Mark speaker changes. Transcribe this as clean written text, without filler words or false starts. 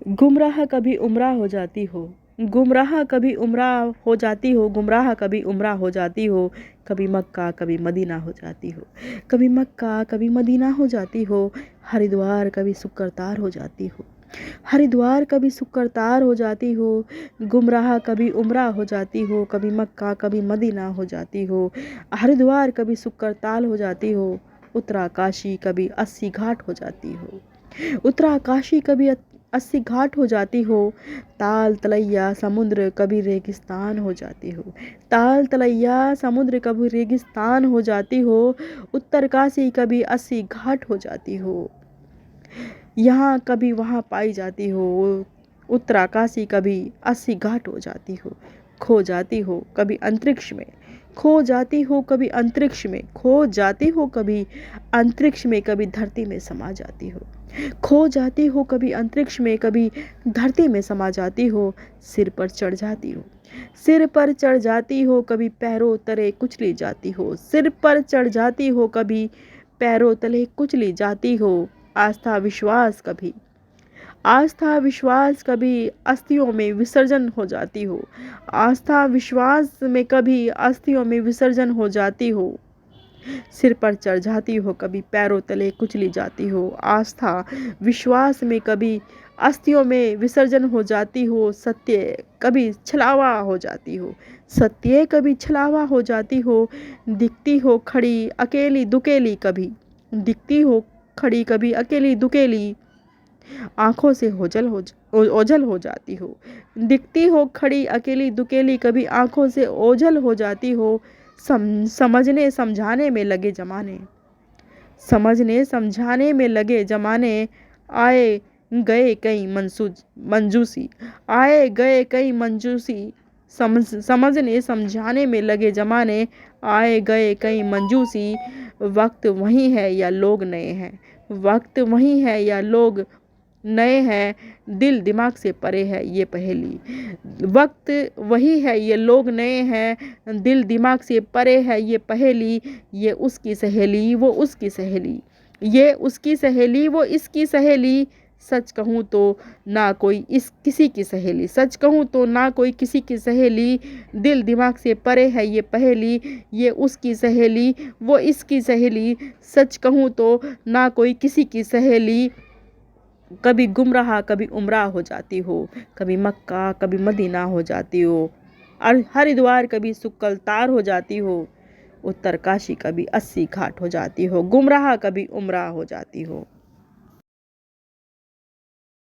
Speaker 1: गुमराह कभी उमरा हो जाती हो, गुमराह कभी उमरा हो जाती हो, गुमराह कभी उमरा हो जाती हो, कभी मक्का कभी मदीना हो जाती हो, कभी मक्का कभी मदीना हो जाती हो, हरिद्वार कभी शुक्रतार हो जाती हो, हरिद्वार कभी शुक्रतार हो जाती हो, गुमराह कभी उमरा हो जाती हो, कभी मक्का कभी मदीना हो जाती हो, हरिद्वार कभी शुक्रताल हो जाती हो, उत्तराकाशी कभी 80 घाट हो जाती हो, उत्तराकाशी कभी 80 घाट हो जाती हो, ताल तलैया समुद्र कभी रेगिस्तान हो जाती हो, ताल तलैया समुद्र कभी रेगिस्तान हो जाती हो, उत्तरकाशी कभी 80 घाट हो जाती हो, यहाँ कभी वहाँ पाई जाती हो, उत्तराकाशी कभी 80 घाट हो जाती हो, खो जाती हो कभी अंतरिक्ष में, खो जाती हो कभी अंतरिक्ष में, खो जाती हो कभी अंतरिक्ष में, कभी धरती में समा जाती हो, खो जाती हो कभी अंतरिक्ष में, कभी धरती में समा जाती हो, सिर पर चढ़ जाती हो, सिर पर चढ़ जाती हो, कभी पैरों तले कुचली जाती हो, सिर पर चढ़ जाती हो, कभी पैरों तले कुचली जाती हो, आस्था विश्वास कभी, आस्था विश्वास कभी अस्थियों में विसर्जन हो जाती हो, आस्था विश्वास में कभी अस्थियों में विसर्जन हो जाती हो, सिर पर चढ़ जाती हो, कभी पैरों तले कुचली जाती हो, आस्था विश्वास में कभी अस्थियों में विसर्जन हो जाती हो, सत्य कभी छलावा हो जाती हो, सत्य कभी छलावा हो जाती हो, दिखती हो खड़ी अकेली दुकेली कभी, दिखती हो खड़ी कभी अकेली दुकेली, आंखों से ओझल हो जाती हो, दिखती हो खड़ी अकेली दुकेली कभी आंखों से ओझल हो जाती हो, समझने समझाने में लगे जमाने, समझने समझाने में लगे जमाने, आए गए कई मंजूसी, आए गए कई मंजूसी, समझने समझाने में लगे जमाने, आए गए कई मंजूसी, वक्त वही है या लोग नए हैं, वक्त वही है या लोग नए हैं, दिल दिमाग से परे है ये पहेली, वक्त वही है ये लोग नए हैं, दिल दिमाग से परे है ये पहेली, ये उसकी सहेली वो उसकी सहेली, ये उसकी सहेली वो इसकी सहेली, सच कहूँ तो ना कोई इस किसी की सहेली, सच कहूँ तो ना कोई किसी की सहेली, दिल दिमाग से परे है ये पहेली, ये उसकी सहेली वो इसकी सहेली, सच कहूँ तो ना कोई किसी की सहेली, कभी गुमराह कभी उमरा हो जाती हो, कभी मक्का कभी मदीना हो जाती हो, और हरिद्वार कभी शुक्रतार हो जाती हो, उत्तरकाशी कभी 80 घाट हो जाती हो, गुमराह कभी उमरा हो जाती हो।